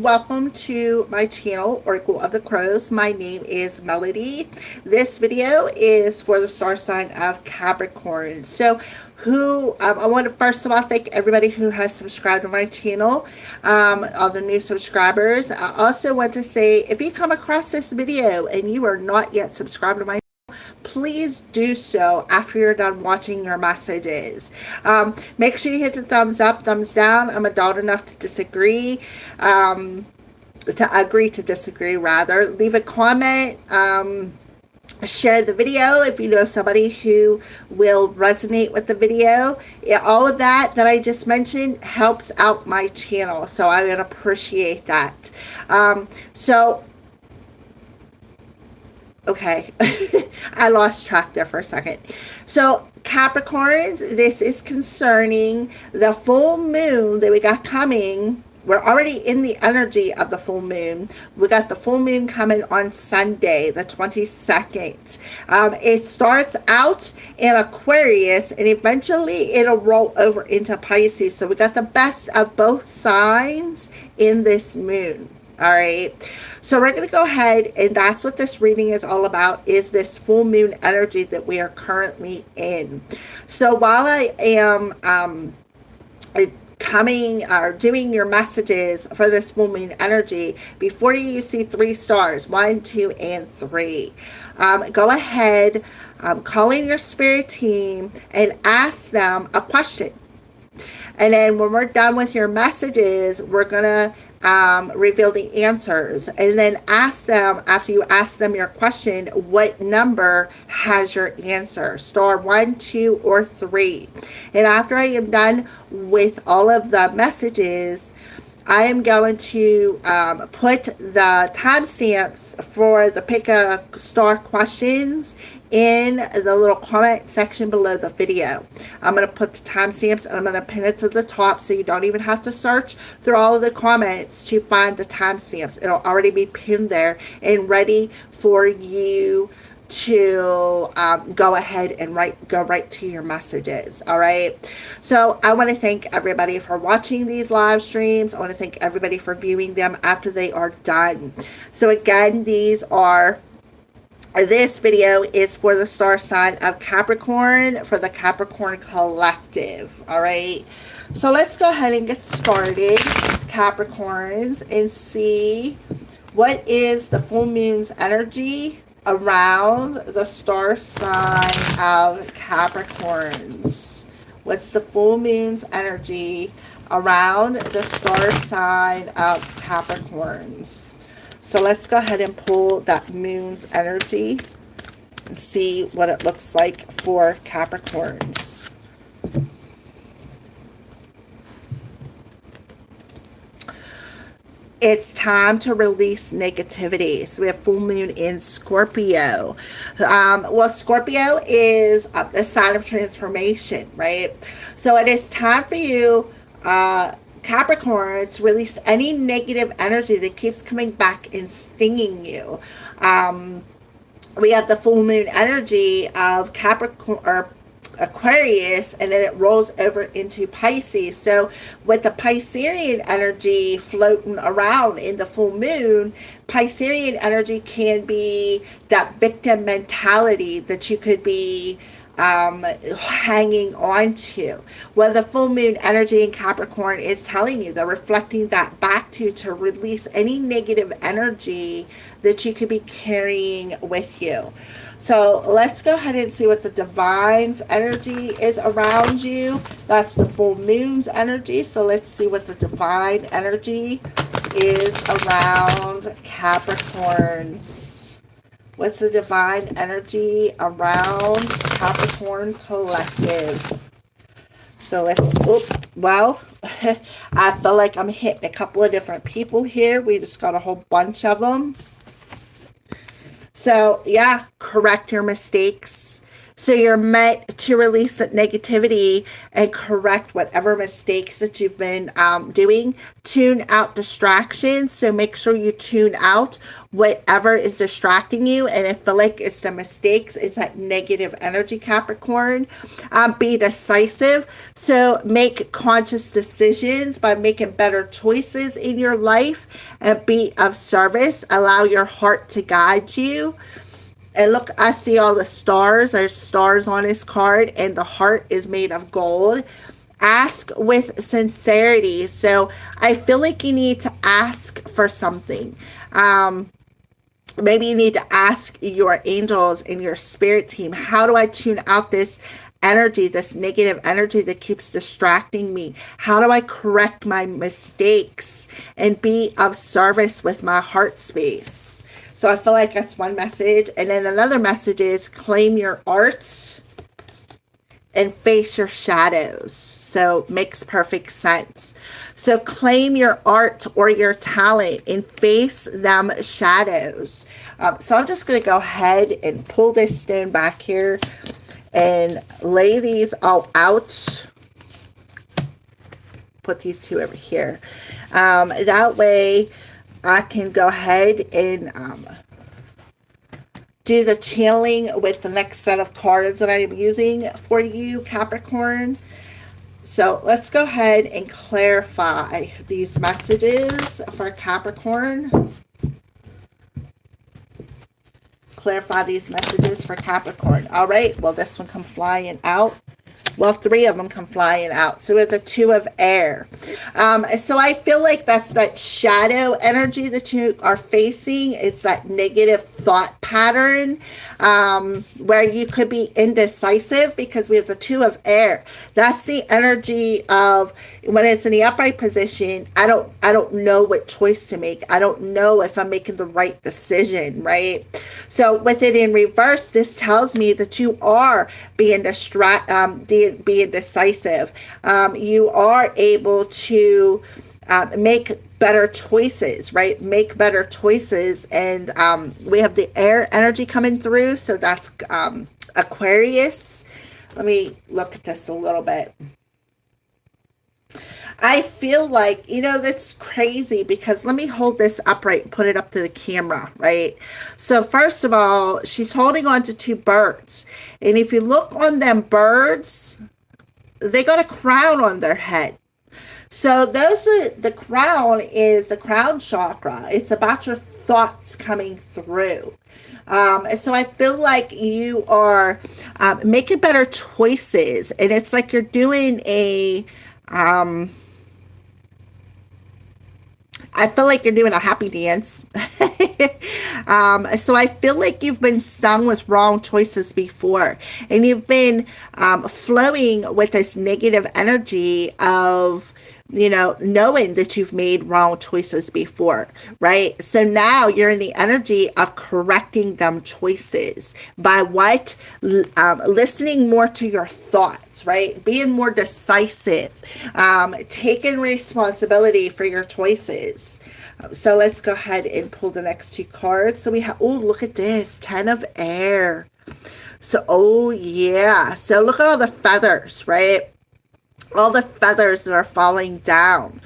Welcome to my channel, Oracle of the Crows. My name is Melody. This video is for the star sign of Capricorn. So I want to first of all thank everybody who has subscribed to my channel, all the new subscribers. I also want to say, if you come across this video and you are not yet subscribed to my please do so after you're done watching your messages. Make sure you hit the thumbs up, thumbs down. I'm adult enough to disagree, to agree to disagree rather. Leave a comment. Share the video if you know somebody who will resonate with the video. All of that I just mentioned helps out my channel, so I would appreciate that. Okay, I lost track there for a second. So Capricorns, this is concerning the full moon that we got coming. We're already in the energy of the full moon. We got the full moon coming on Sunday, the 22nd. It starts out in Aquarius and eventually it'll roll over into Pisces. So we got the best of both signs in this moon. All right, so we're going to go ahead, and that's what this reading is all about, is this full moon energy that we are currently in. So while I am coming or doing your messages for this full moon energy, before you see 3 stars, 1, 2, and 3, go ahead, call in your spirit team and ask them a question. And then when we're done with your messages, we're going to reveal the answers. And then ask them, after you ask them your question, what number has your answer? Star 1, 2, or 3. And after I am done with all of the messages, I am going to put the timestamps for the pick a star questions in the little comment section below the video. I'm going to put the timestamps and I'm going to pin it to the top so you don't even have to search through all of the comments to find the timestamps. It'll already be pinned there and ready for you to go ahead and go right to your messages. All right, so I want to thank everybody for watching these live streams. I want to thank everybody for viewing them after they are done. So again, this video is for the star sign of Capricorn, for the Capricorn collective. All right, so let's go ahead and get started, Capricorns, and see what is the full moon's energy around the star sign of Capricorns. What's the full moon's energy around the star sign of Capricorns? So let's go ahead and pull that moon's energy and see what it looks like for Capricorns. It's time to release negativity. So we have full moon in Scorpio. Well, Scorpio is a sign of transformation, right? So it is time for you, Capricorns, to release any negative energy that keeps coming back and stinging you. We have the full moon energy of Capricorn or Aquarius, and then it rolls over into Pisces. So with the Piscean energy floating around in the full moon, Piscean energy can be that victim mentality that you could be hanging on to. Well, the full moon energy in Capricorn is telling you, they're reflecting that back to release any negative energy that you could be carrying with you. So let's go ahead and see what the divine's energy is around you. That's the full moon's energy. So let's see what the divine energy is around Capricorns. What's the divine energy around Capricorn collective? So let's, I feel like I'm hitting a couple of different people here. We just got a whole bunch of them. So yeah, correct your mistakes. So you're meant to release that negativity and correct whatever mistakes that you've been doing. Tune out distractions. So make sure you tune out whatever is distracting you. And I feel like it's the mistakes, it's that negative energy, Capricorn. Be decisive. So make conscious decisions by making better choices in your life and be of service. Allow your heart to guide you. And look, I see all the stars. There's stars on his card, and the heart is made of gold. Ask with sincerity. So I feel like you need to ask for something. Maybe you need to ask your angels and your spirit team, how do I tune out this energy, this negative energy that keeps distracting me? How do I correct my mistakes and be of service with my heart space? So I feel like that's one message. And then another message is claim your art and face your shadows. So makes perfect sense. So claim your art or your talent and face them shadows. So I'm just going to go ahead and pull this stone back here and lay these all out. Put these two over here. That way I can go ahead and do the channeling with the next set of cards that I am using for you, Capricorn. So let's go ahead and clarify these messages for Capricorn. Clarify these messages for Capricorn. All right, well, this one come flying out. Well, three of them come flying out. So it's a two of air. So I feel like that's that shadow energy that you are facing. It's that negative thought pattern where you could be indecisive because we have the two of air. That's the energy of when it's in the upright position. I don't know what choice to make. I don't know if I'm making the right decision, right? So with it in reverse, this tells me that you are being being decisive. You are able to make better choices, right? Make better choices. And we have the air energy coming through. So that's Aquarius. Let me look at this a little bit. I feel like, that's crazy because let me hold this upright and put it up to the camera, right? So first of all, she's holding on to two birds. And if you look on them birds, they got a crown on their head. So the crown is the crown chakra. It's about your thoughts coming through. So I feel like you are making better choices. And it's like you're doing I feel like you're doing a happy dance. So I feel like you've been stung with wrong choices before. And you've been flowing with this negative energy of, knowing that you've made wrong choices before, right? So now you're in the energy of correcting them choices by what? Listening more to your thoughts, right? Being more decisive, taking responsibility for your choices. So let's go ahead and pull the next two cards. So we have, oh, look at this, 10 of air. So, oh yeah. So look at all the feathers, right? All the feathers that are falling down.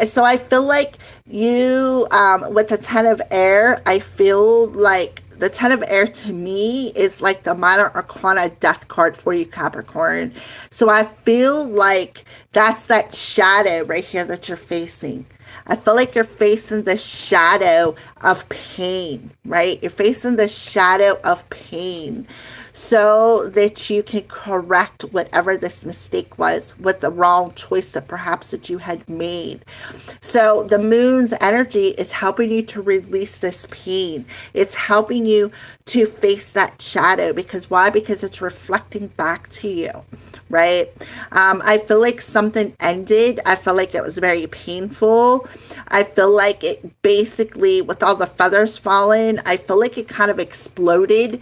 So I feel like you, with the 10 of air, I feel like the 10 of air to me is like the minor arcana death card for you, Capricorn. So I feel like that's that shadow right here that you're facing. I feel like you're facing the shadow of pain, right? You're facing the shadow of pain so that you can correct whatever this mistake was with the wrong choice that perhaps that you had made. So the moon's energy is helping you to release this pain. It's helping you to face that shadow. Because why? Because it's reflecting back to you, right? I feel like something ended. I feel like it was very painful. I feel like it basically, with all the feathers falling, I feel like it kind of exploded.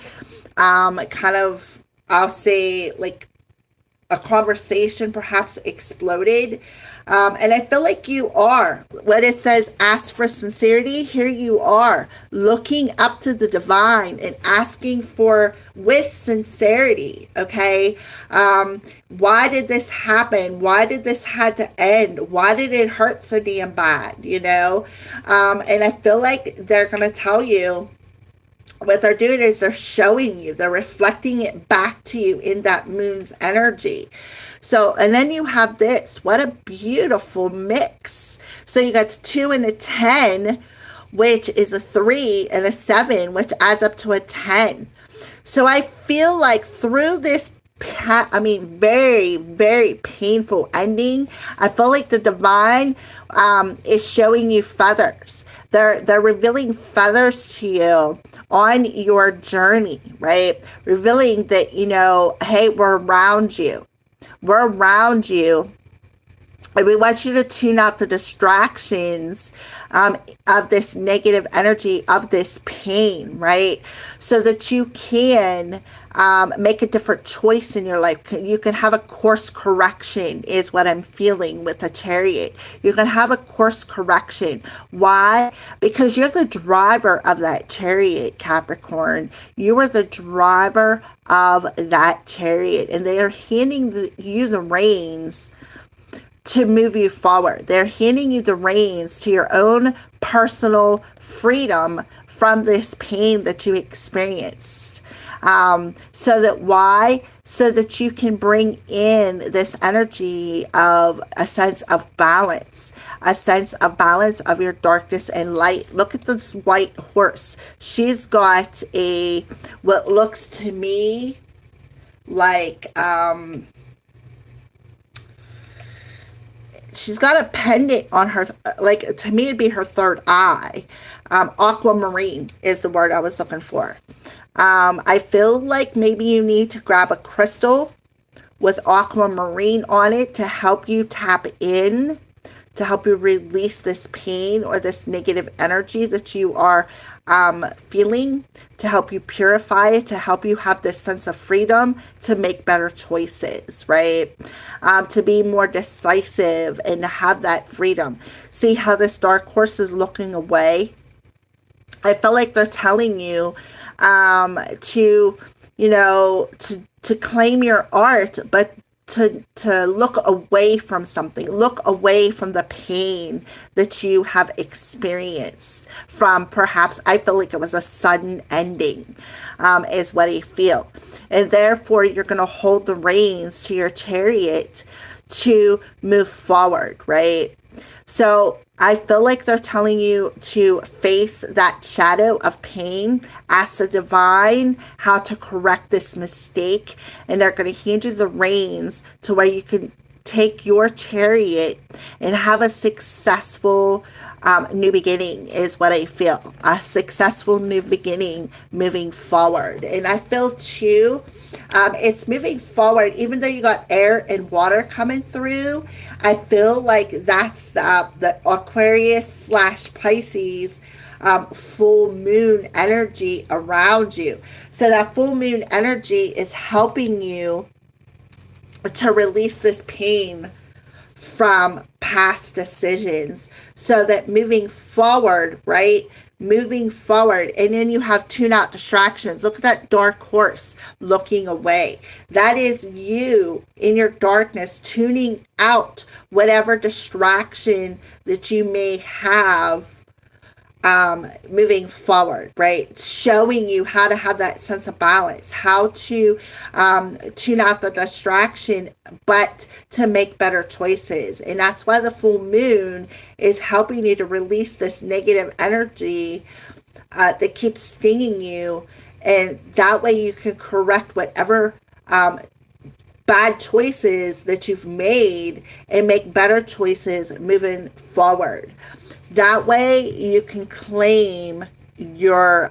I'll say like a conversation perhaps exploded. And I feel like you are. When it says ask for sincerity, here you are looking up to the divine and asking for with sincerity. Okay. Why did this happen? Why did this had to end? Why did it hurt so damn bad? And I feel like they're going to tell you, what they're doing is they're showing you, they're reflecting it back to you in that moon's energy. So, and then you have this. What a beautiful mix. So you got 2 and a 10, which is a 3, and a 7, which adds up to a 10. So I feel like through this, very, very painful ending, I feel like the divine is showing you feathers. They're revealing feathers to you on your journey, right? Revealing that, hey, we're around you. We're around you. And we want you to tune out the distractions of this negative energy, of this pain, right? So that you can make a different choice in your life. You can have a course correction is what I'm feeling with the Chariot. You can have a course correction. Why? Because you're the driver of that Chariot, Capricorn. You are the driver of that Chariot. And they are handing you the reins to move you forward. They're handing you the reins to your own personal freedom from this pain that you experienced. So that you can bring in this energy of a sense of balance of your darkness and light. Look at this white horse. She's got what looks to me like, she's got a pendant on her, like, to me it'd be her third eye. Aquamarine is the word I was looking for. I feel like maybe you need to grab a crystal with aquamarine on it to help you tap in, to help you release this pain or this negative energy that you are feeling, to help you purify it, to help you have this sense of freedom to make better choices, right? To be more decisive and to have that freedom. See how this dark horse is looking away? I feel like they're telling you to claim your art, but to look away from something, look away from the pain that you have experienced from, perhaps, I feel like it was a sudden ending, is what I feel. And therefore, you're going to hold the reins to your Chariot to move forward, right? So I feel like they're telling you to face that shadow of pain, ask the divine how to correct this mistake, and they're going to hand you the reins to where you can take your Chariot and have a successful new beginning, is what I feel. A successful new beginning moving forward. And I feel too, it's moving forward, even though you got air and water coming through. I feel like that's the Aquarius / Pisces full moon energy around you. So that full moon energy is helping you to release this pain from past decisions, so that moving forward, right? Moving forward, and then you have tune out distractions. Look at that dark horse looking away. That is you in your darkness tuning out whatever distraction that you may have moving forward, right? Showing you how to have that sense of balance, how to tune out the distraction, but to make better choices. And that's why the full moon is helping you to release this negative energy that keeps stinging you. And that way you can correct whatever bad choices that you've made and make better choices moving forward. That way you can claim your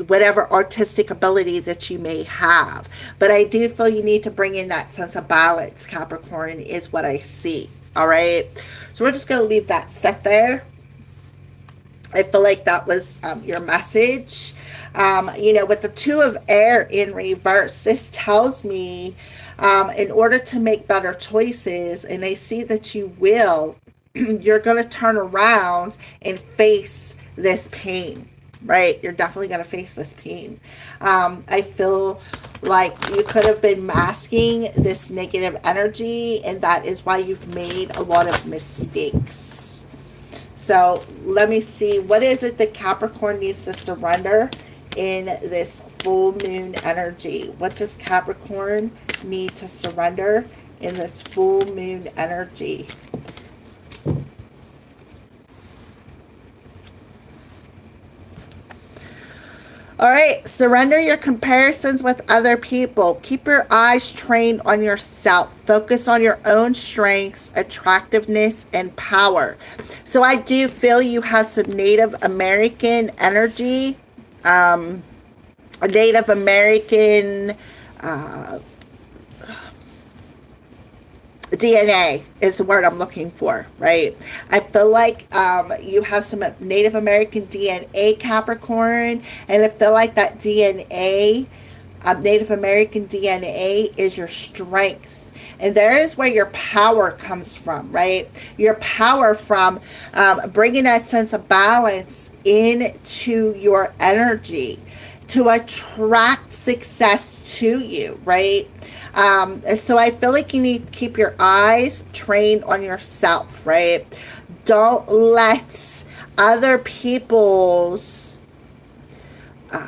whatever artistic ability that you may have. But I do feel you need to bring in that sense of balance, Capricorn, is what I see. All right. So we're just going to leave that set there. I feel like that was your message. With the Two of Air in reverse, this tells me in order to make better choices, and I see that you will, you're going to turn around and face this pain, right? You're definitely going to face this pain. I feel like you could have been masking this negative energy, and that is why you've made a lot of mistakes. So let me see, what is it that Capricorn needs to surrender in this full moon energy? What does Capricorn need to surrender in this full moon energy? All right, surrender your comparisons with other people. Keep your eyes trained on yourself. Focus on your own strengths, attractiveness, and power. So I do feel you have some Native American energy, Native American DNA is the word I'm looking for, right? I feel like you have some Native American DNA, Capricorn, and I feel like that DNA, Native American DNA, is your strength. And there is where your power comes from, right? Your power from bringing that sense of balance into your energy to attract success to you, right? So I feel like you need to keep your eyes trained on yourself, right? Don't let other people's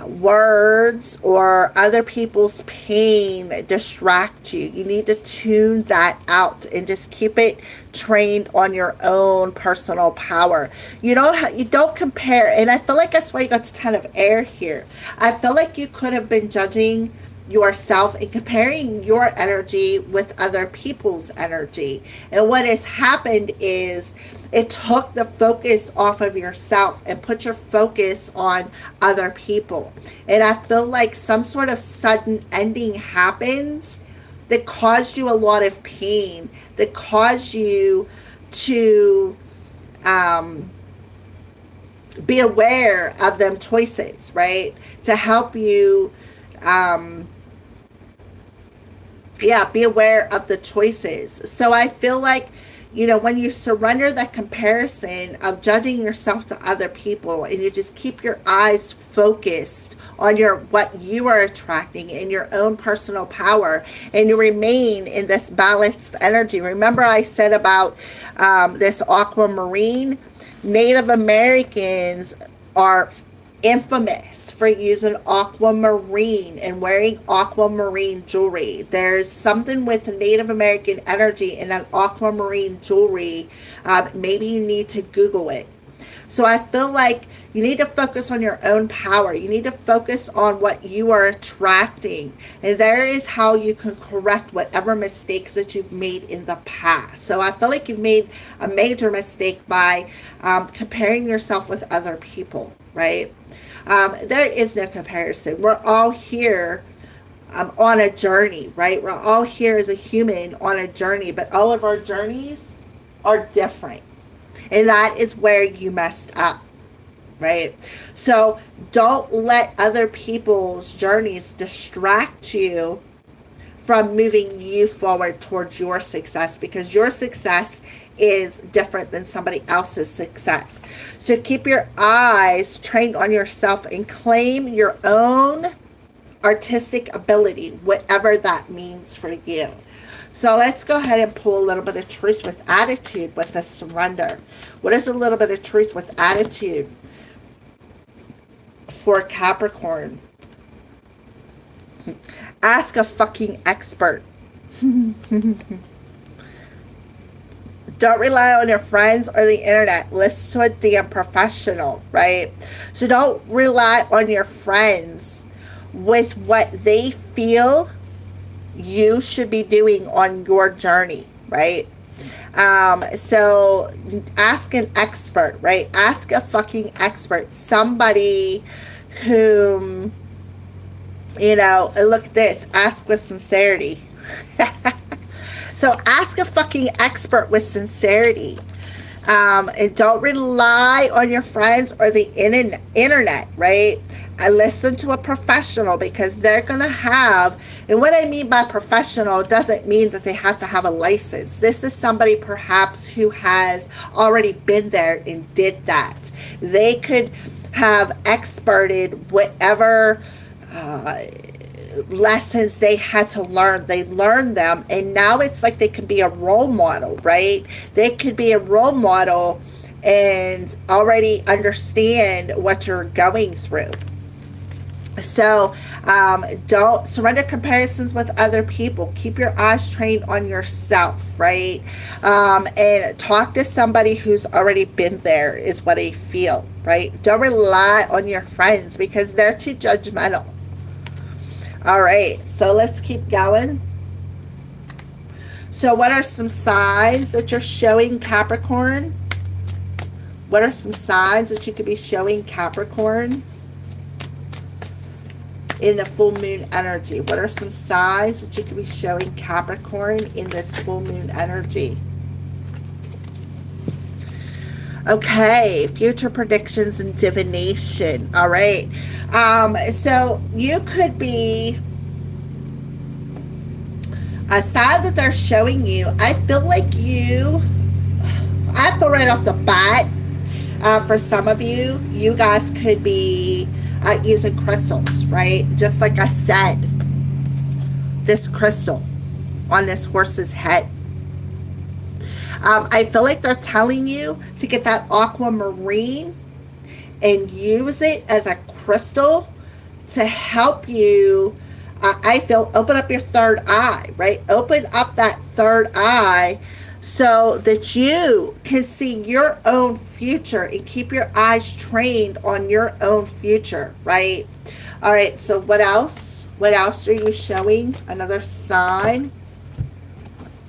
words or other people's pain distract you. You need to tune that out and just keep it trained on your own personal power. You don't compare, and I feel like that's why you got the Ten of Air here. I feel like you could have been judging yourself and comparing your energy with other people's energy. And what has happened is it took the focus off of yourself and put your focus on other people. And I feel like some sort of sudden ending happens that caused you a lot of pain, that caused you to be aware of them choices, right? To help you be aware of the choices. So I feel like, when you surrender that comparison of judging yourself to other people, and you just keep your eyes focused on what you are attracting in your own personal power, and you remain in this balanced energy. Remember I said about this aquamarine? Native Americans are infamous for using aquamarine and wearing aquamarine jewelry. There's something with the Native American energy in that aquamarine jewelry. Maybe you need to Google it. So I feel like you need to focus on your own power. You need to focus on what you are attracting. And there is how you can correct whatever mistakes that you've made in the past. So I feel like you've made a major mistake by comparing yourself with other people, right? There is no comparison. We're all here on a journey, right? We're all here as a human on a journey, but all of our journeys are different. And that is where you messed up, right? So don't let other people's journeys distract you from moving you forward towards your success, because your success is different than somebody else's success. So keep your eyes trained on yourself and claim your own artistic ability, whatever that means for you. So let's go ahead and pull a little bit of truth with attitude with the surrender. What is a little bit of truth with attitude for Capricorn? Ask a fucking expert. Don't rely on your friends or the internet. Listen to a damn professional, right? So don't rely on your friends with what they feel you should be doing on your journey, right? So ask an expert, right? Ask a fucking expert. Somebody whom, look at this. Ask with sincerity. So ask a fucking expert with sincerity. And don't rely on your friends or the internet, right? I listen to a professional, because they're going to have, and what I mean by professional doesn't mean that they have to have a license. This is somebody perhaps who has already been there and did that. They could have experted whatever lessons they had to learn. They learned them, and now it's like they can be a role model, right? They could be a role model and already understand what you're going through. So don't surrender comparisons with other people. Keep your eyes trained on yourself, right? And talk to somebody who's already been there, is what I feel, right? Don't rely on your friends, because they're too judgmental. All right, so let's keep going. So what are some signs that you're showing, Capricorn? What are some signs that you could be showing, Capricorn, in the full moon energy? What are some signs that you could be showing, Capricorn, in this full moon energy? Okay, future predictions and divination. All right. So you could be, a sign that they're showing you, I feel right off the bat, for some of you, you guys could be using crystals, right? Just like I said, this crystal on this horse's head. I feel like they're telling you to get that aquamarine and use it as a crystal to help you, I feel, open up your third eye, right? Open up that third eye so that you can see your own future and keep your eyes trained on your own future, right? All right, so what else? What else are you showing? Another sign.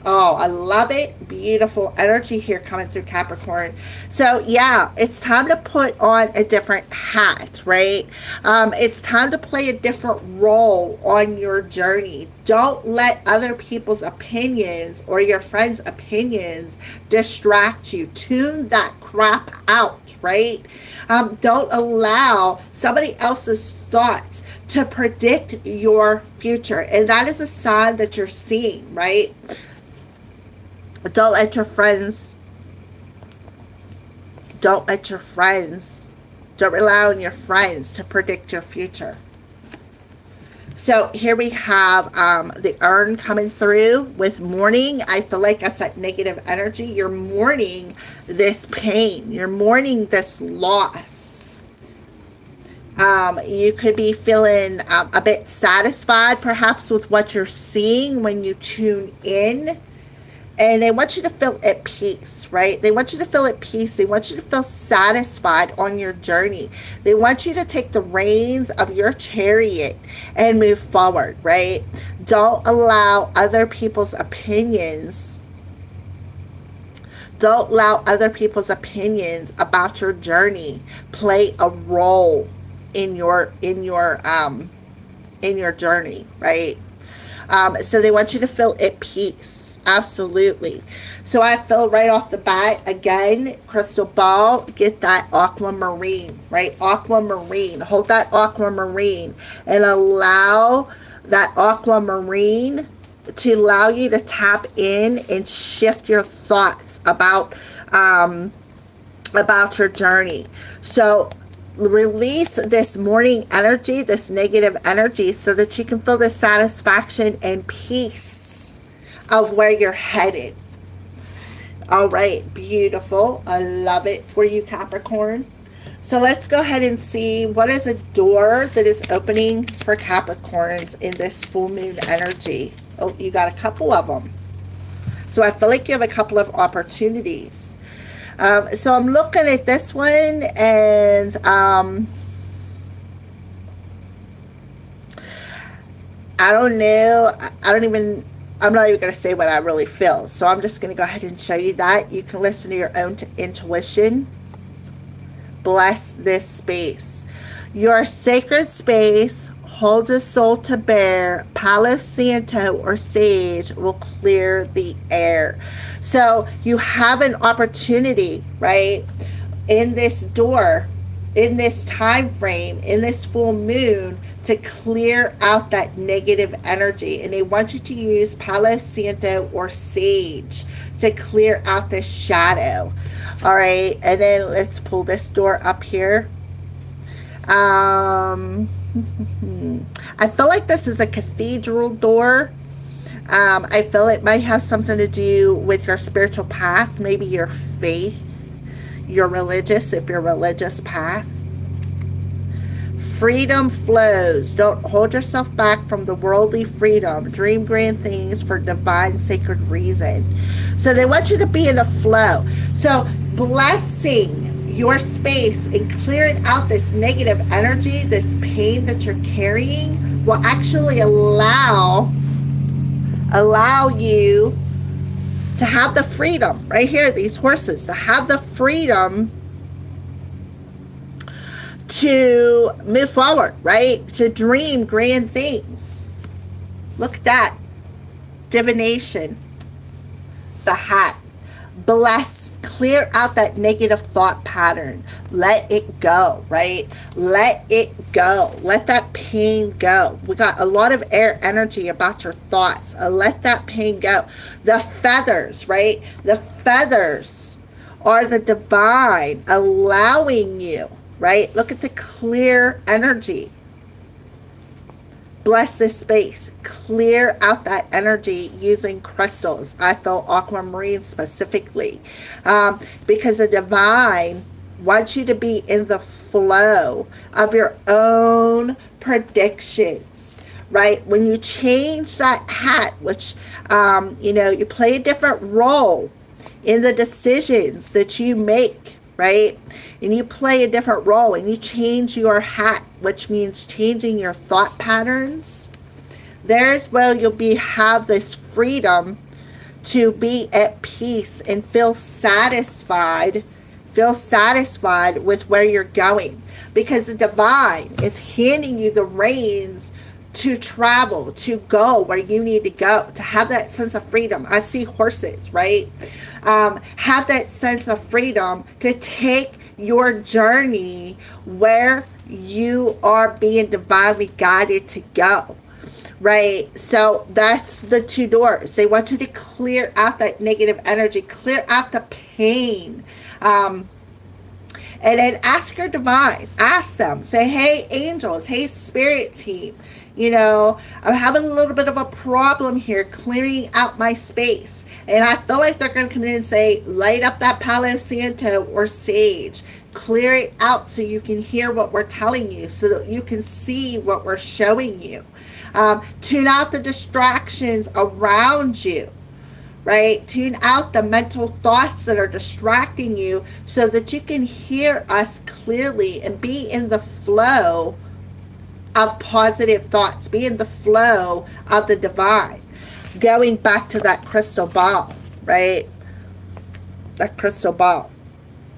Oh, I love it. Beautiful energy here coming through, Capricorn. So yeah, it's time to put on a different hat, right? It's time to play a different role on your journey. Don't let other people's opinions or your friends' opinions distract you. Tune that crap out, right? Don't allow somebody else's thoughts to predict your future. And that is a sign that you're seeing, right? Don't let your friends, don't rely on your friends to predict your future. So here we have the urn coming through with mourning. I feel like that's that negative energy. You're mourning this pain. You're mourning this loss. You could be feeling a bit satisfied perhaps with what you're seeing when you tune in. And they want you to feel at peace, right? They want you to feel at peace. They want you to feel satisfied on your journey. They want you to take the reins of your chariot and move forward, right? Don't allow other people's opinions. Don't allow other people's opinions about your journey play a role in your journey, right? So they want you to feel at peace. Absolutely. So I feel right off the bat, again, crystal ball, get that aquamarine, right? Aquamarine. Hold that aquamarine and allow that aquamarine to allow you to tap in and shift your thoughts about your journey. So release this morning energy, this negative energy, so that you can feel the satisfaction and peace of where you're headed. All right, beautiful. I love it for you, Capricorn. So let's go ahead and see what is a door that is opening for Capricorns in this full moon energy. Oh, you got a couple of them. So I feel like you have a couple of opportunities. So I'm looking at this one, and I don't know. I'm not even going to say what I really feel. So I'm just going to go ahead and show you that. You can listen to your own intuition. Bless this space. Your sacred space holds a soul to bear. Palo Santo or sage will clear the air. So you have an opportunity, right, in this door, in this time frame, in this full moon, to clear out that negative energy. And they want you to use Palo Santo or sage to clear out the shadow. All right, and then let's pull this door up here. I feel like this is a cathedral door. I feel it might have something to do with your spiritual path, maybe your faith, your religious, if you're religious path. Freedom flows. Don't hold yourself back from the worldly freedom. Dream grand things for divine sacred reason. So they want you to be in a flow. So blessing your space and clearing out this negative energy, this pain that you're carrying, will actually allow you to have the freedom, right here, these horses, to have the freedom to move forward, right? To dream grand things. Look at that. Divination. The hat. Bless. Clear out that negative thought pattern. Let it go, right? Let it go. Let that pain go. We got a lot of air energy about your thoughts. Let that pain go. The feathers, right? The feathers are the divine allowing you, right? Look at the clear energy. Bless this space. Clear out that energy using crystals. I feel aquamarine specifically. Because the divine wants you to be in the flow of your own predictions, right? When you change that hat, which, you play a different role in the decisions that you make, right? And you play a different role and you change your hat, which means changing your thought patterns. There's where you'll have this freedom to be at peace and feel satisfied with where you're going, because the divine is handing you the reins to travel, to go where you need to go, to have that sense of freedom. I see horses, right? Have that sense of freedom to take your journey where you are being divinely guided to go, right? So that's the two doors. They want you to clear out that negative energy, clear out the pain, and then ask your divine, ask them, say, hey, angels, hey, spirit team, I'm having a little bit of a problem here clearing out my space. And I feel like they're going to come in and say, light up that Palo Santo or sage. Clear it out so you can hear what we're telling you, so that you can see what we're showing you. Tune out the distractions around you, right? Tune out the mental thoughts that are distracting you so that you can hear us clearly and be in the flow of positive thoughts, be in the flow of the divine. Going back to that crystal ball, right? That crystal ball.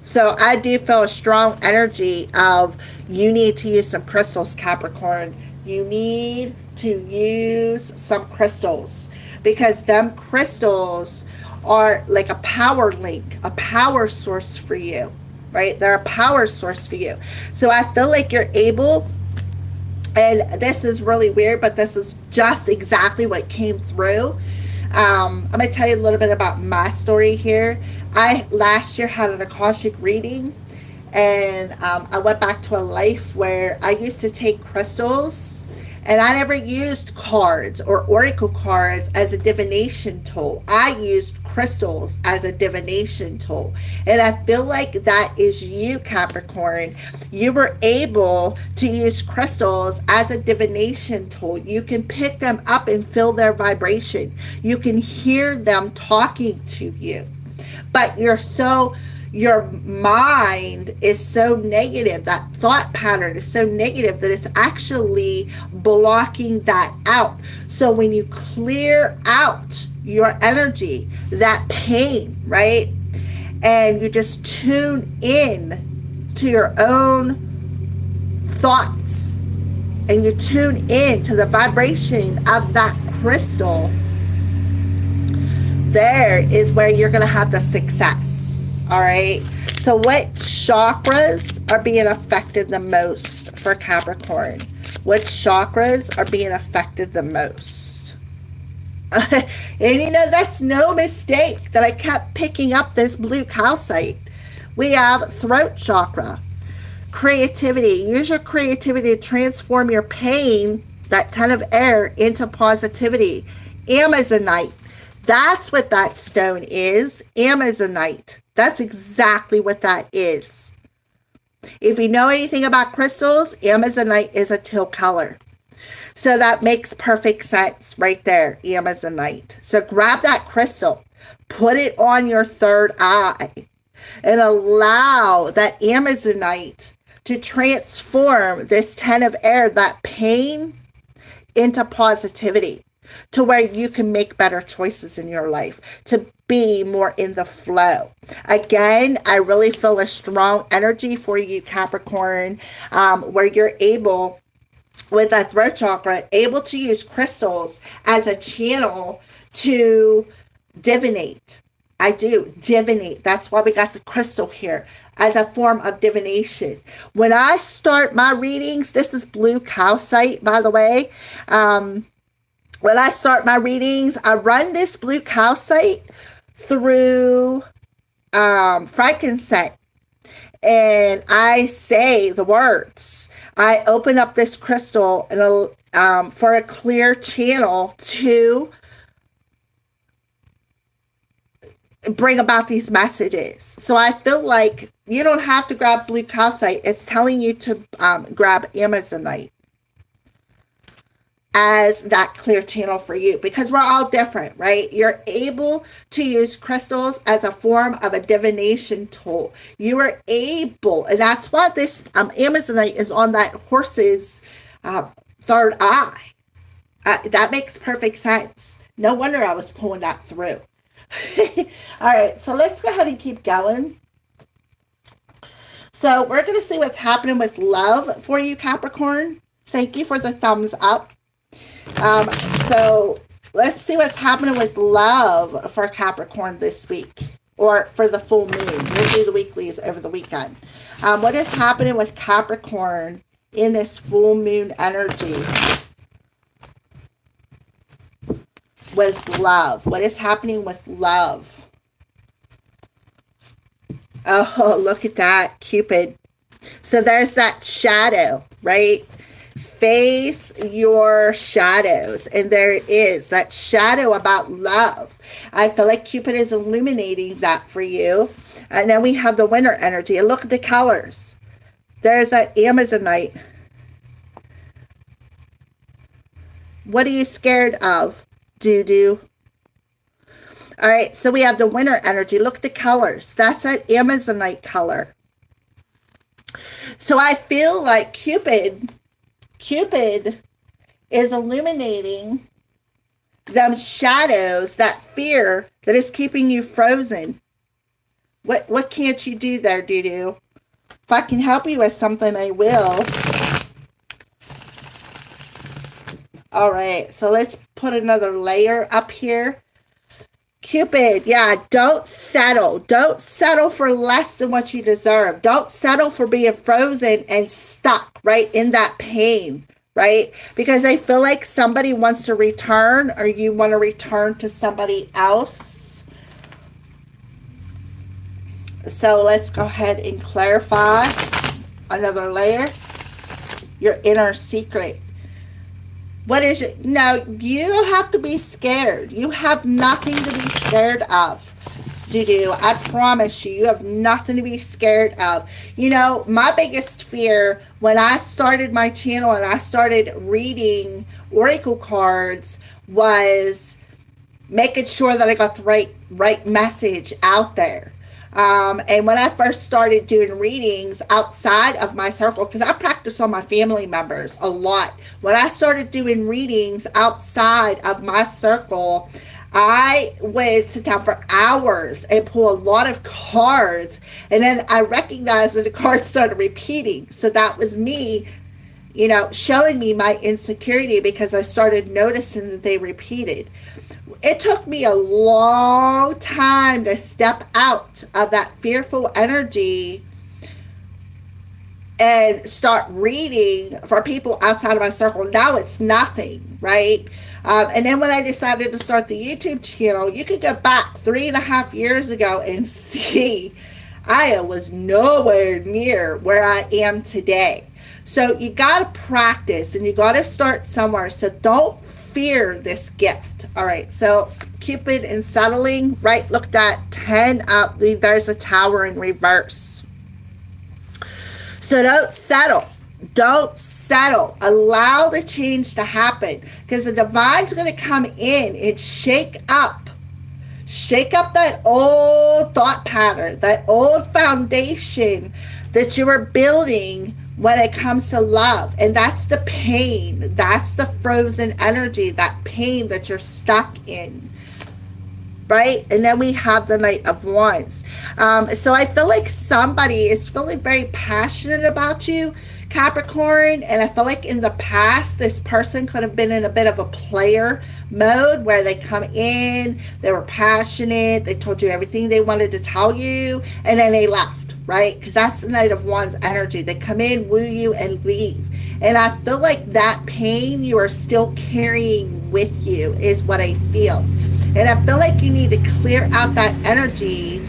So I do feel a strong energy of you need to use some crystals, Capricorn. You need to use some crystals, because them crystals are like a power link, a power source for you, right? They're a power source for you. So I feel like you're able, and this is really weird, but this is just exactly what came through. I'm going to tell you a little bit about my story here. I last year had an Akashic reading, and I went back to a life where I used to take crystals, and I never used cards or oracle cards as a divination tool. I used crystals as a divination tool. And I feel like that is you, Capricorn. You were able to use crystals as a divination tool. You can pick them up and feel their vibration. You can hear them talking to you. But your mind is so negative, that thought pattern is so negative that it's actually blocking that out. So when you clear out your energy, that pain, right? And you just tune in to your own thoughts, and you tune in to the vibration of that crystal, there is where you're going to have the success. All right. So what chakras are being affected the most for Capricorn? What chakras are being affected the most? And you know, that's no mistake that I kept picking up this blue calcite. We have throat chakra. Creativity. Use your creativity to transform your pain, that 10 of air, into positivity. Amazonite. That's what that stone is. Amazonite. That's exactly what that is. If you know anything about crystals, Amazonite is a teal color. So that makes perfect sense right there, Amazonite. So grab that crystal, put it on your third eye, and allow that Amazonite to transform this 10 of air, that pain, into positivity, to where you can make better choices in your life, to be more in the flow. Again, I really feel a strong energy for you, Capricorn, where you're able, with that throat chakra, able to use crystals as a channel to divinate. I do, divinate. That's why we got the crystal here, as a form of divination. When I start my readings, this is blue calcite, by the way. When I start my readings, I run this blue calcite through frankincense, and I say the words. I open up this crystal and for a clear channel to bring about these messages. So I feel like you don't have to grab blue calcite. It's telling you to grab Amazonite as that clear channel for you, because we're all different, right? You're able to use crystals as a form of a divination tool. You are able, and that's why this Amazonite is on that horse's third eye. That makes perfect sense. No wonder I was pulling that through. All right, so let's go ahead and keep going. So we're going to see what's happening with love for you, Capricorn. Thank you for the thumbs up. So let's see what's happening with love for Capricorn this week, or for the full moon. We'll do the weeklies over the weekend. What is happening with Capricorn in this full moon energy with love? What is happening with love? Oh, look at that, Cupid. So there's that shadow, right? Face your shadows, and there it is, that shadow about love. I feel like Cupid is illuminating that for you. And then we have the winter energy, and look at the colors. There's that Amazonite. What are you scared of, doo-doo? All right, so we have the winter energy. Look at the colors. That's that Amazonite color. So I feel like Cupid is illuminating them shadows, that fear that is keeping you frozen. What can't you do there, doo-doo? If I can help you with something, I will. All right, so let's put another layer up here. Cupid, yeah, don't settle. Don't settle for less than what you deserve. Don't settle for being frozen and stuck, right, in that pain, right? Because I feel like somebody wants to return, or you want to return to somebody else. So let's go ahead and clarify another layer. Your inner secret. What is it? No, you don't have to be scared. You have nothing to be scared of, doo-doo. I promise you, you have nothing to be scared of. You know, my biggest fear when I started my channel and I started reading oracle cards was making sure that I got the right message out there. And when I first started doing readings outside of my circle, because I practice on my family members a lot. When I started doing readings outside of my circle, I would sit down for hours and pull a lot of cards. And then I recognized that the cards started repeating. So that was me, you know, showing me my insecurity, because I started noticing that they repeated. it took me a long time to step out of that fearful energy and start reading for people outside of my circle. Now it's nothing, right? And then when I decided to start the YouTube channel, you could go back 3.5 years ago and see I was nowhere near where I am today. So you got to practice and you got to start somewhere. So don't fear this gift. All right. So Cupid and settling, right? Look at that 10 up. There's a tower in reverse. So don't settle. Don't settle. Allow the change to happen, because the divine's going to come in and shake up that old thought pattern, that old foundation that you were building when it comes to love. And that's the pain. That's the frozen energy, that pain that you're stuck in. Right? And then we have the Knight of Wands. So I feel like somebody is feeling very passionate about you, Capricorn. And I feel like in the past, this person could have been in a bit of a player mode where they come in, they were passionate, they told you everything they wanted to tell you, and then they left, right? Because that's the Knight of Wands energy. They come in, woo you, and leave. And I feel like that pain you are still carrying with you is what I feel. And I feel like you need to clear out that energy,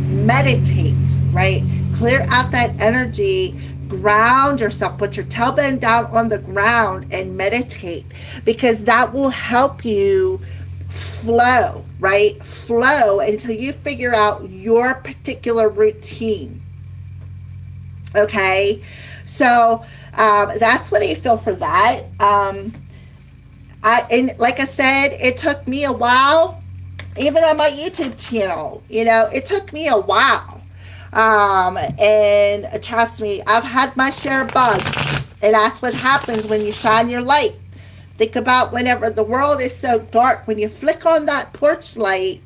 meditate, right? Clear out that energy, ground yourself, put your tailbone down on the ground and meditate, because that will help you flow, right? Flow until you figure out your particular routine. Okay? So that's what I feel for that. And like I said, it took me a while, even on my YouTube channel, it took me a while. And trust me, I've had my share of bugs, and that's what happens when you shine your light. Think about whenever the world is so dark, when you flick on that porch light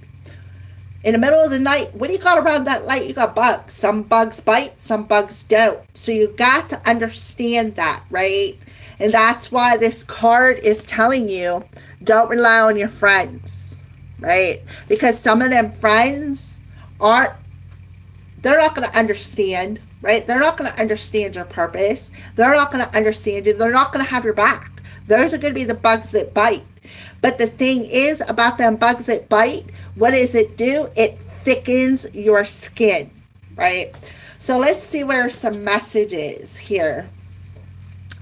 in the middle of the night, what do you got around that light? You got bugs. Some bugs bite, some bugs don't. So you got to understand that, right? And that's why this card is telling you, don't rely on your friends, right? Because some of them friends they're not going to understand, right? They're not going to understand your purpose. They're not going to understand you. They're not going to have your back. Those are going to be the bugs that bite. But the thing is about them bugs that bite, what does it do? It thickens your skin, right? So let's see where some messages here.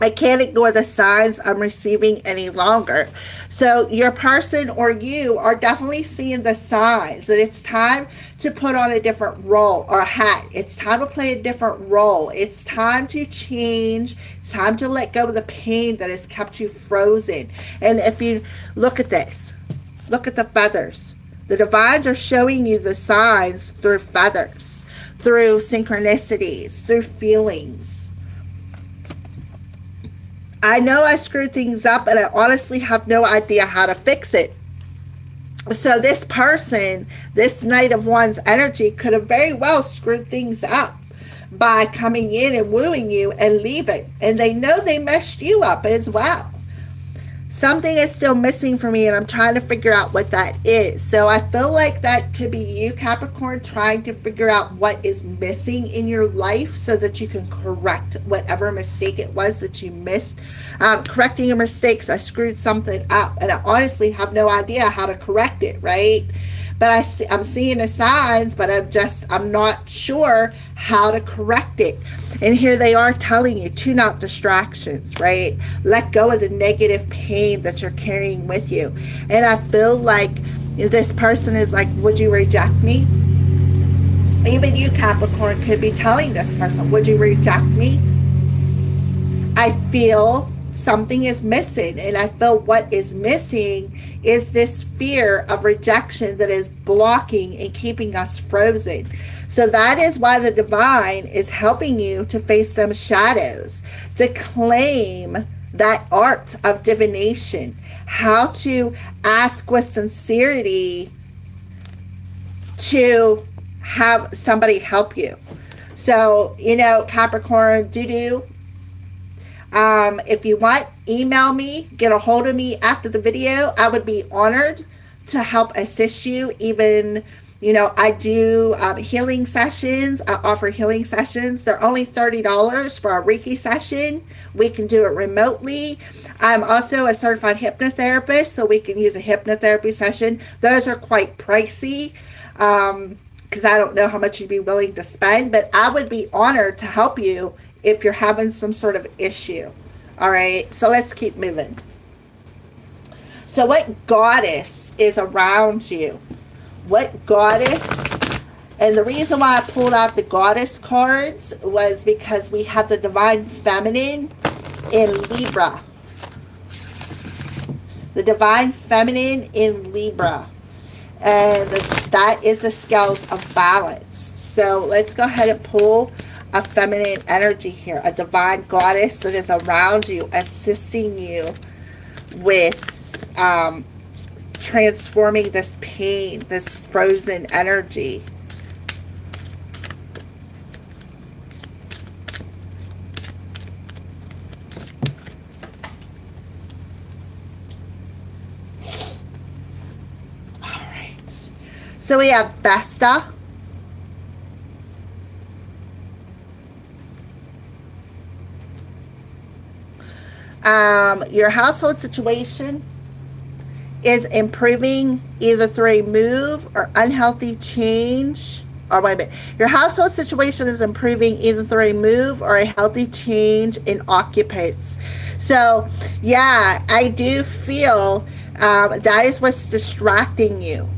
I can't ignore the signs I'm receiving any longer. So your person or you are definitely seeing the signs that it's time to put on a different role or hat. It's time to play a different role. It's time to change. It's time to let go of the pain that has kept you frozen. And if you look at this, look at the feathers. The divines are showing you the signs through feathers, through synchronicities, through feelings. I know I screwed things up, and I honestly have no idea how to fix it. So this person, this Knight of Wands energy, could have very well screwed things up by coming in and wooing you and leaving. And they know they messed you up as well. Something is still missing for me, and I'm trying to figure out what that is. So I feel like that could be you, Capricorn, trying to figure out what is missing in your life so that you can correct whatever mistake it was that you missed. Correcting your mistakes, I screwed something up, and I honestly have no idea how to correct it, right? But I'm seeing the signs, but I'm not sure how to correct it. And here they are telling you, tune out distractions, right? Let go of the negative pain that you're carrying with you. And I feel like this person is like, would you reject me? Even you, Capricorn, could be telling this person, would you reject me? I feel something is missing, and I feel what is missing is this fear of rejection that is blocking and keeping us frozen. So that is why the divine is helping you to face some shadows, to claim that art of divination, how to ask with sincerity to have somebody help you. So, Capricorn, if you want, email me, get a hold of me after the video. I would be honored to help assist you. Even, I do healing sessions. I offer healing sessions. They're only $30 for a Reiki session. We can do it remotely. I'm also a certified hypnotherapist, so we can use a hypnotherapy session. Those are quite pricey, because I don't know how much you'd be willing to spend, but I would be honored to help you if you're having some sort of issue. All right, so let's keep moving. So what goddess is around you? What goddess? And the reason why I pulled out the goddess cards was because we have the divine feminine in Libra. The divine feminine in Libra. And that is the scales of balance. So let's go ahead and pull a feminine energy here. A divine goddess that is around you, assisting you with transforming this pain, this frozen energy. All right. So we have Vesta. Your household situation is improving either through a move or unhealthy change. Or wait a minute. Your household situation is improving either through a move or a healthy change in occupants. So, yeah, I do feel that is what's distracting you,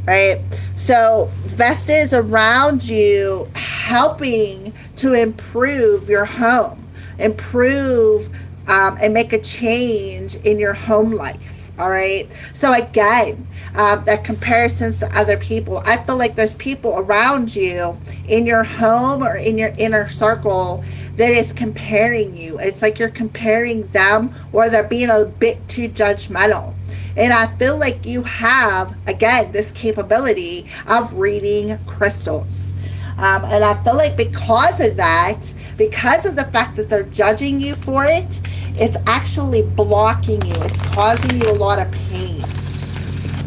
right? So, Vesta is around you helping to improve your home, improve and make a change in your home life. All right. So again, that comparisons to other people. I feel like there's people around you in your home or in your inner circle that is comparing you. It's like you're comparing them, or they're being a bit too judgmental. And I feel like you have, again, this capability of reading crystals. And I feel like because of that, because of the fact that they're judging you for it, it's actually blocking you. It's causing you a lot of pain.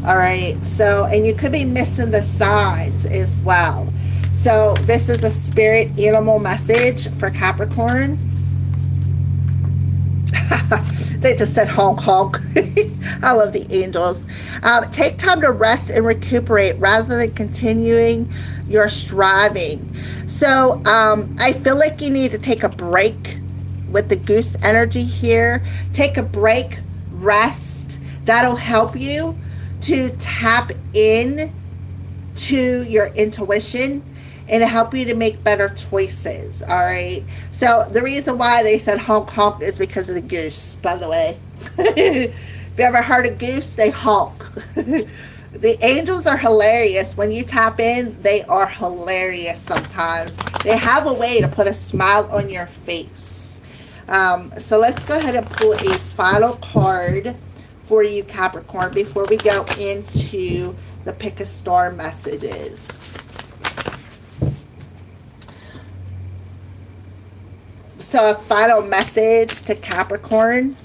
All right. So, and you could be missing the signs as well. So this is a spirit animal message for Capricorn. They just said honk honk. I love the angels. Take time to rest and recuperate rather than continuing your striving. So I feel like you need to take a break with the goose energy here. Take a break, rest. That'll help you to tap in to your intuition and help you to make better choices. All right. So the reason why they said honk honk is because of the goose, by the way. If you ever heard a goose, they honk. The angels are hilarious. When you tap in, they are hilarious sometimes. They have a way to put a smile on your face. So let's go ahead and pull a final card for you, Capricorn, before we go into the pick a star messages. So a final message to Capricorn.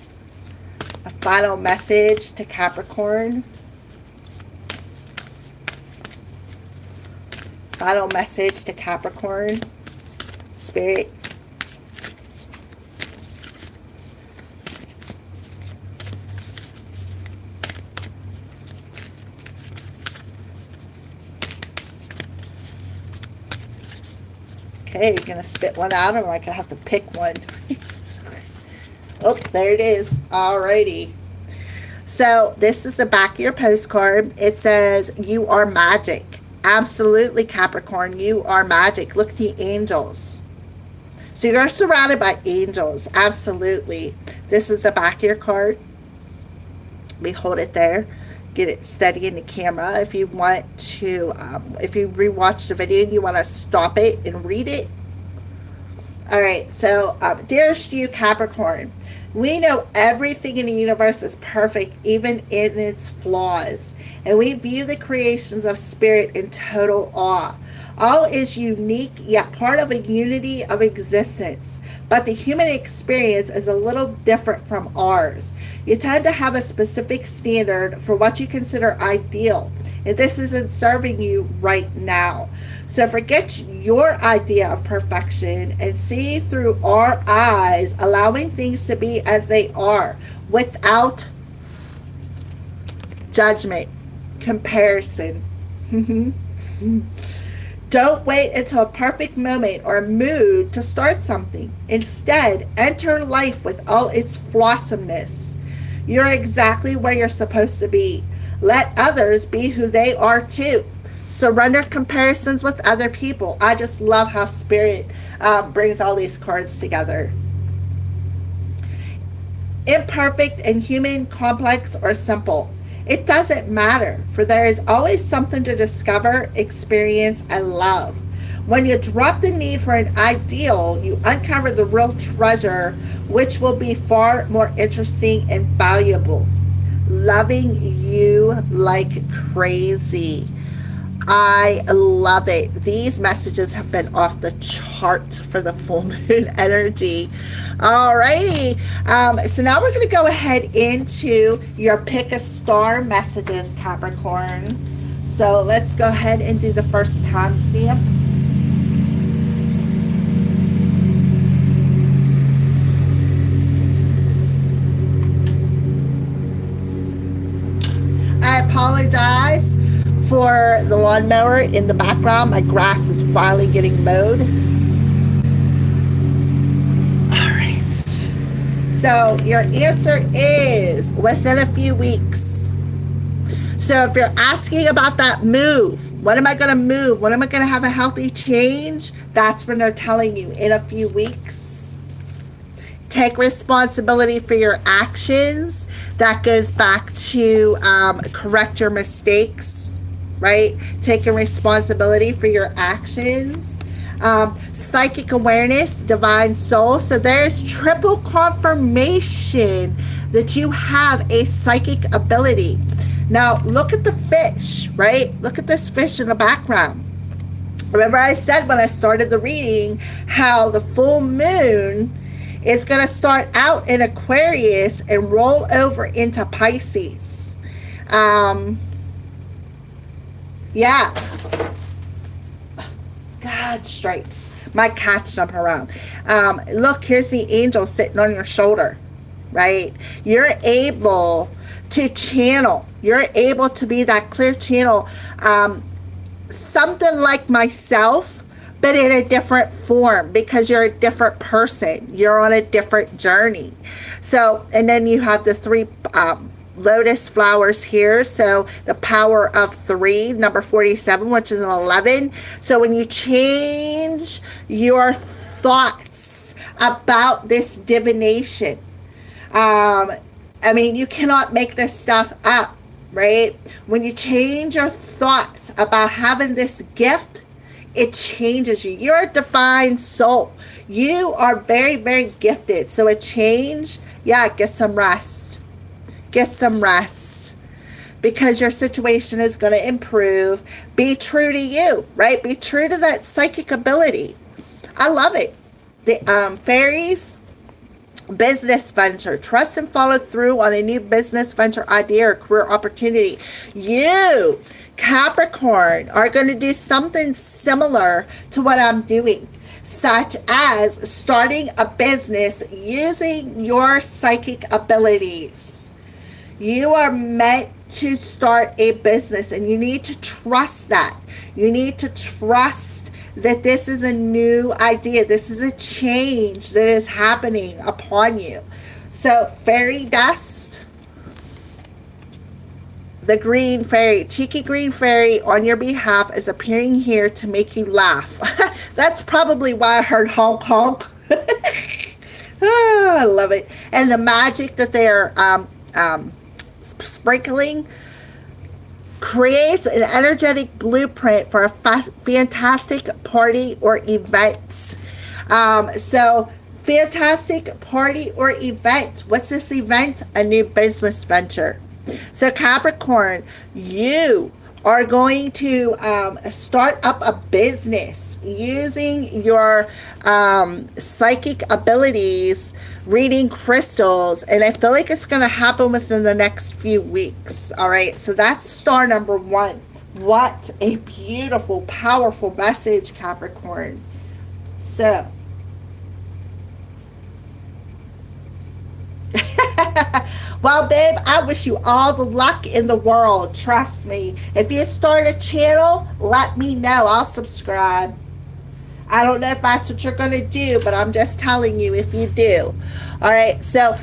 A final message to Capricorn. Final message to Capricorn. Spirit. Okay, you're going to spit one out, or I can have to pick one. Oh, there it is. Alrighty. So this is the back of your postcard. It says, you are magic. Absolutely, Capricorn, you are magic. Look at the angels. So you're surrounded by angels. Absolutely. This is the back of your card. We hold it there. Get it steady in the camera. If you want to, if you rewatch the video and you want to stop it and read it, All right, so dearest you, Capricorn, we know everything in the universe is perfect, even in its flaws, and we view the creations of spirit in total awe. All is unique, yet part of a unity of existence, but the human experience is a little different from ours. You tend to have a specific standard for what you consider ideal, and this isn't serving you right now. So forget your idea of perfection and see through our eyes, allowing things to be as they are without judgment, comparison. Don't wait until a perfect moment or mood to start something. Instead, enter life with all its flawsomeness. You're exactly where you're supposed to be. Let others be who they are too. Surrender comparisons with other people. I just love how Spirit brings all these cards together. Imperfect and human, complex or simple. It doesn't matter, for there is always something to discover, experience, and love. When you drop the need for an ideal, you uncover the real treasure, which will be far more interesting and valuable. Loving you like crazy. I love it. These messages have been off the chart for the full moon energy. Alrighty. So now we're going to go ahead into your pick a star messages, Capricorn. So let's go ahead and do the first timestamp. I apologize for the lawnmower in the background. My grass is finally getting mowed. All right. So your answer is within a few weeks. So if you're asking about that move, when am I going to move? When am I going to have a healthy change? That's when they're telling you in a few weeks. Take responsibility for your actions. That goes back to correct your mistakes, right? Taking responsibility for your actions. Psychic awareness, divine soul. So there's triple confirmation that you have a psychic ability. Now look at the fish, right? Look at this fish in the background. Remember I said when I started the reading how the full moon is going to start out in Aquarius and roll over into Pisces. Yeah. God, stripes. My cat's jumping around. Look, here's the angel sitting on your shoulder, right? You're able to channel. You're able to be that clear channel. Something like myself, but in a different form because you're a different person. You're on a different journey. So, and then you have the three lotus flowers here. So the power of 3, number 47, which is an 11. So when you change your thoughts about this divination, I mean, you cannot make this stuff up, right? When you change your thoughts about having this gift, it changes you. You're a divine soul. You are very, very gifted. So a change, yeah, get some rest. Get some rest. Because your situation is going to improve. Be true to you, right? Be true to that psychic ability. I love it. The fairies, business venture. Trust and follow through on a new business venture idea or career opportunity. You, Capricorn, are going to do something similar to what I'm doing, such as starting a business using your psychic abilities. You are meant to start a business, and you need to trust that. You need to trust that this is a new idea. This is a change that is happening upon you. So, fairy dust. The green fairy, cheeky green fairy on your behalf is appearing here to make you laugh. That's probably why I heard honk honk. Oh, I love it. And the magic that they're sprinkling creates an energetic blueprint for a fantastic party or event. So fantastic party or event. What's this event? A new business venture. So Capricorn, you are going to start up a business using your psychic abilities, reading crystals, and I feel like it's going to happen within the next few weeks. All right, so that's star number one. What a beautiful, powerful message, Capricorn. So well, babe, I wish you all the luck in the world. Trust me. If you start a channel, let me know. I'll subscribe. I don't know if that's what you're going to do, but I'm just telling you if you do. All right, so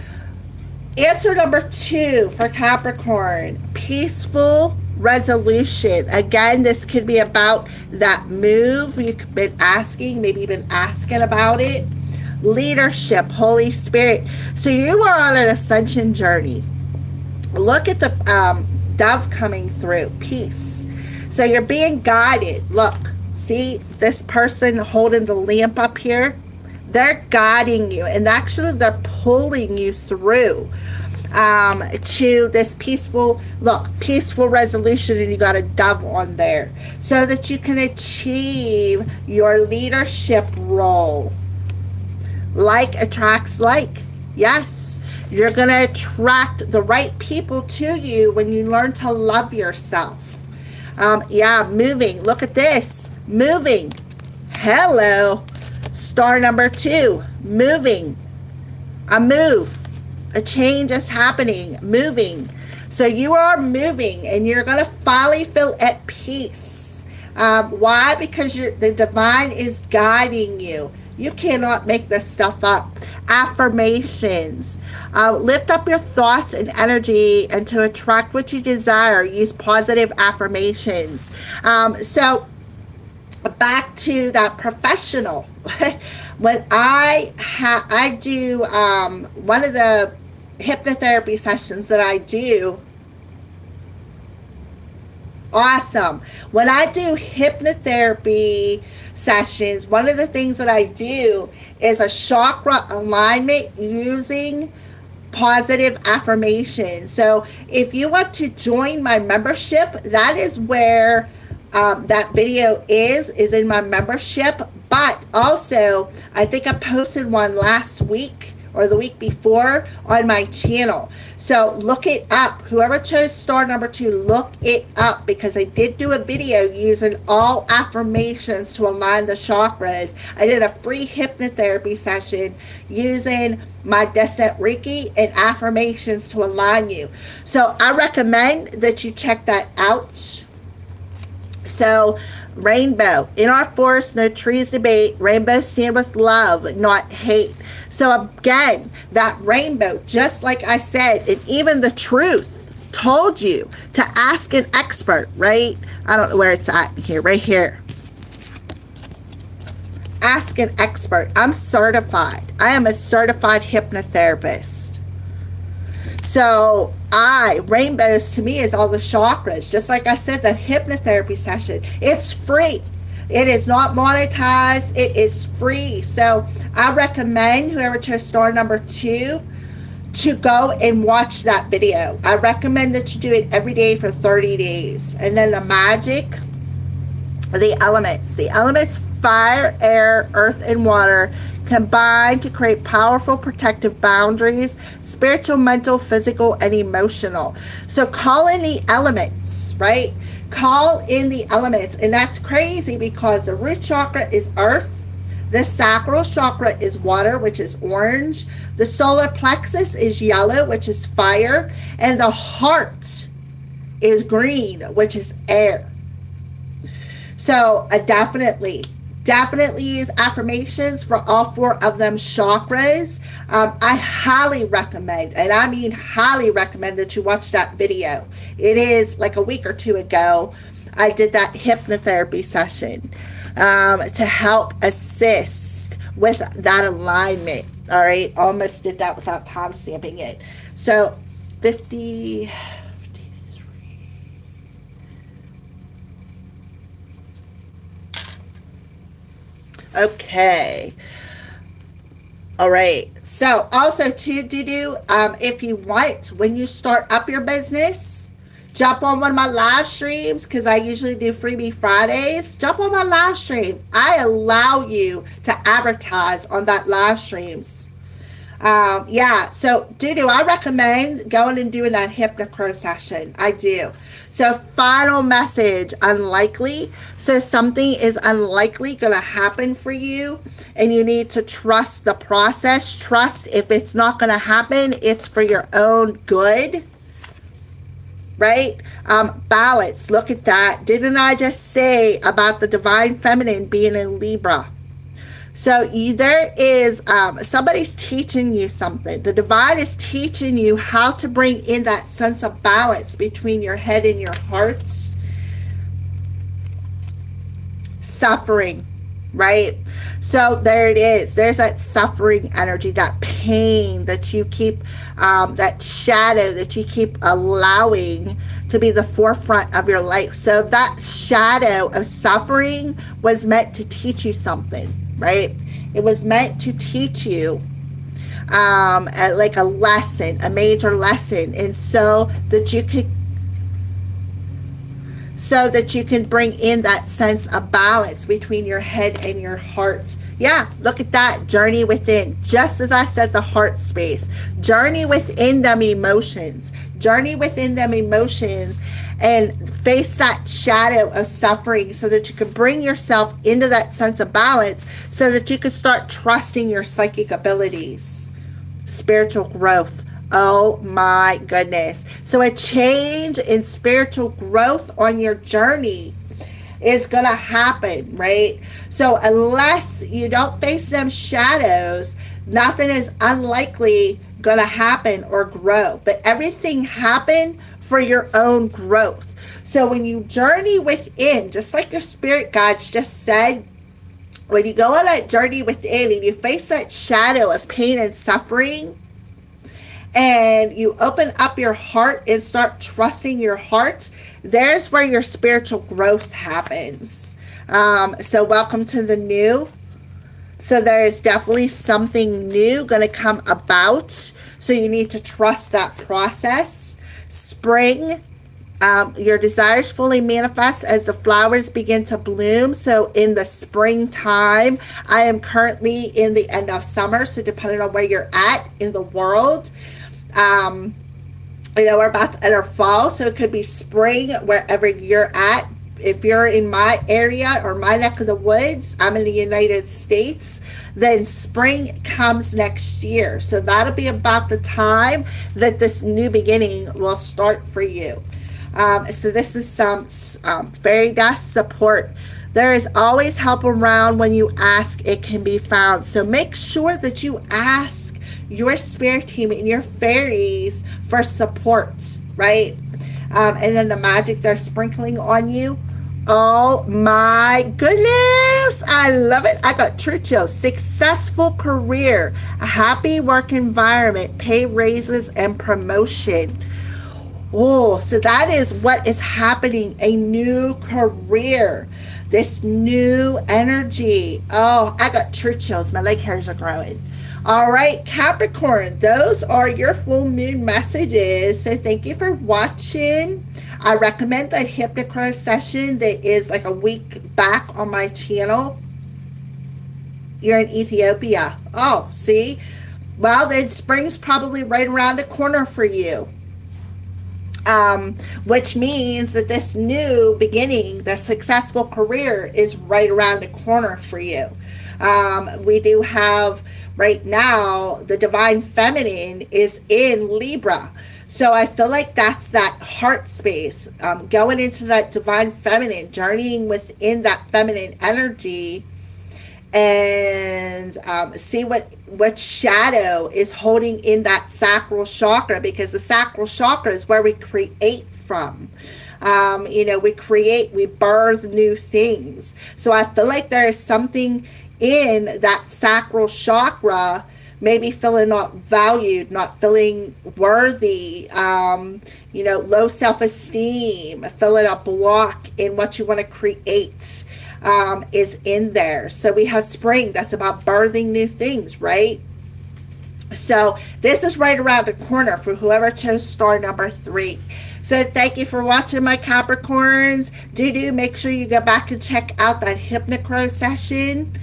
answer number 2 for Capricorn. Peaceful resolution. Again, this could be about that move you've been asking. Maybe you've been asking about it. Leadership, Holy Spirit. So you are on an ascension journey. Look at the dove coming through. Peace. So you're being guided. Look, see this person holding the lamp up here? They're guiding you, and actually they're pulling you through to this peaceful resolution, and you got a dove on there so that you can achieve your leadership role. Like attracts like. Yes, you're going to attract the right people to you when you learn to love yourself. Yeah, moving. Look at this. Moving. Hello. Star number 2. Moving. A move. A change is happening. Moving. So you are moving, and you're going to finally feel at peace. Why? Because the divine is guiding you. You cannot make this stuff up. Affirmations. Lift up your thoughts and energy, and to attract what you desire, use positive affirmations. So back to that professional. When I do one of the hypnotherapy sessions that I do, awesome. When I do hypnotherapy sessions, one of the things that I do is a chakra alignment using positive affirmation. So if you want to join my membership, that is where that video is in my membership. But also, I think I posted one last week or the week before on my channel. So look it up. Whoever chose star number 2, look it up, because I did do a video using all affirmations to align the chakras. I did a free hypnotherapy session using my distant Reiki and affirmations to align you. So I recommend that you check that out. So rainbow. In our forest, no trees debate. Rainbows stand with love, not hate. So again, that rainbow, just like I said, and even the truth told you to ask an expert, right? I don't know where it's at here, right here. Ask an expert. I'm certified. I am a certified hypnotherapist. So rainbows to me is all the chakras. Just like I said, the hypnotherapy session, it's free. It is not monetized. It is free. So I recommend whoever chose star number 2 to go and watch that video. I recommend that you do it every day for 30 days. And then the magic, the elements, fire, air, earth, and water combine to create powerful protective boundaries, spiritual, mental, physical, and emotional. So call in the elements, right? Call in the elements. And that's crazy because the root chakra is earth. The sacral chakra is water, which is orange. The solar plexus is yellow, which is fire. And the heart is green, which is air. So definitely use affirmations for all 4 of them chakras. I highly recommend, and I mean highly recommend, that you watch that video. It is like a week or 2 ago. I did that hypnotherapy session to help assist with that alignment. All right, almost did that without time stamping it. So 53. Okay. All right. So also to do, if you want, when you start up your business, jump on one of my live streams because I usually do Freebie Fridays. Jump on my live stream. I allow you to advertise on that live streams. Yeah, so do I recommend going and doing that HYPNOCROW session? I do. So final message, unlikely. So something is unlikely going to happen for you, and you need to trust the process. Trust if it's not going to happen, it's for your own good. Right? Balance. Look at that. Didn't I just say about the divine feminine being in Libra? So there is somebody's teaching you something. The divine is teaching you how to bring in that sense of balance between your head and your hearts. Suffering, right? So there it is. There's that suffering energy, that pain that you keep, that shadow that you keep allowing to be the forefront of your life. So that shadow of suffering was meant to teach you something, right? It was meant to teach you like a lesson, a major lesson, and so that you can bring in that sense of balance between your head and your heart. Yeah, look at that. Journey within. Just as I said, the heart space. Journey within them emotions. Journey within them emotions and face that shadow of suffering so that you can bring yourself into that sense of balance so that you can start trusting your psychic abilities. Spiritual growth. Oh my goodness. So a change in spiritual growth on your journey is going to happen, right? So unless you don't face them shadows, nothing is unlikely going to happen or grow. But everything happened for your own growth. So when you journey within, just like your spirit guides just said, when you go on that journey within and you face that shadow of pain and suffering, and you open up your heart and start trusting your heart, there's where your spiritual growth happens. So welcome to the new. So there is definitely something new going to come about. So you need to trust that process. Spring, your desires fully manifest as the flowers begin to bloom. So in the springtime, I am currently in the end of summer. So depending on where you're at in the world, we're about to enter fall, so it could be spring wherever you're at. If you're in my area or my neck of the woods, I'm in the United States, then spring comes next year. So that'll be about the time that this new beginning will start for you. So this is some fairy dust support. There is always help around. When you ask, it can be found. So make sure that you ask your spirit team and your fairies for support, right? And then the magic they're sprinkling on you. Oh my goodness, I love it. I got Churchill. Successful career, a happy work environment, pay raises, and promotion. Oh, so that is what is happening. A new career, this new energy. Oh, I got Churchills. My leg hairs are growing. All right, Capricorn, those are your full moon messages. So thank you for watching. I recommend that HYPNOCROW session that is like a week back on my channel. You're in Ethiopia. Oh, see? Well, then spring's probably right around the corner for you. Which means that this new beginning, the successful career, is right around the corner for you. We do have right now the divine feminine is in Libra. So I feel like that's that heart space, going into that divine feminine, journeying within that feminine energy, and see what shadow is holding in that sacral chakra, because the sacral chakra is where we create from. We birth new things. So I feel like there is something in that sacral chakra, maybe feeling not valued, not feeling worthy, low self-esteem, feeling a block in what you want to create, is in there. So we have spring, that's about birthing new things, right? So this is right around the corner for whoever chose star number 3. So thank you for watching, my Capricorns. Do make sure you go back and check out that HYPNOCROW session.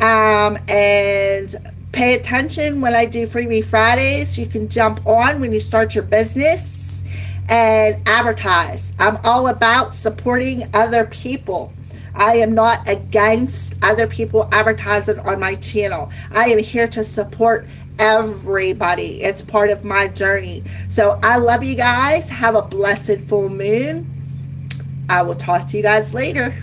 And pay attention when I do Freebie Fridays. You can jump on when you start your business and advertise. I'm all about supporting other people. I am not against other people advertising on my channel. I am here to support everybody. It's part of my journey. So I love you guys. Have a blessed full moon. I will talk to you guys later.